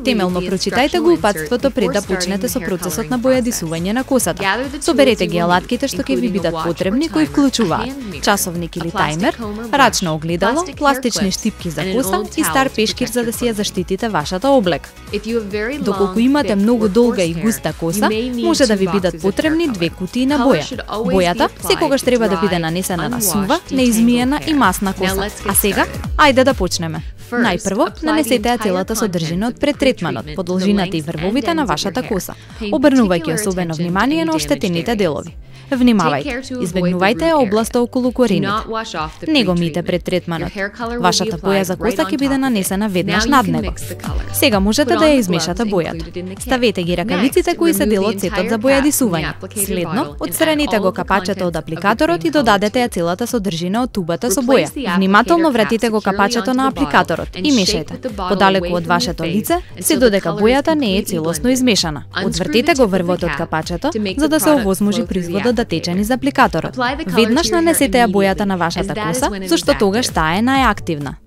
Темелно прочитајте го упатството пред да почнете со процесот на бојадисување на косата. Соберете ги алатките што ќе ви бидат потребни, кои вклучуваат часовник или тајмер, рачно огледало, пластични штипки за коса и стар пешкир за да си ја заштитите вашата облека. Доколку имате многу долга и густа коса, може да ви бидат потребни 2 кутии на боја. Бојата секогаш треба да биде нанесена на сува, неизмиена и масна коса. А сега, ајде да почнеме. Најпрво, нанесете ја целата содржина од претретманот по должината и врвовите на вашата коса, обрнувајќи особено внимание на оштетените делови. Внимавајте, избегнувајте ја областа околу корените. Не го мијте пред третманот. Вашата боја за коса ќе биде нанесена веднаш над него. Сега можете да ја измешате бојата. Ставете ги ракавиците кои се дел од сетот за бојадисување. Следно, отстраните го капачето од апликаторот и додадете ја целата содржина од тубата со боја. Внимателно вратите го капачето на апликаторот и мешајте. Подалеку од вашето лице, се додека бојата не е целосно измешана. Одвртете го врвот од капачето за да се овозможи производот да тече низ апликаторот. Веднаш нанесете ја бојата на вашата коса, зашто тогаш таа е најактивна.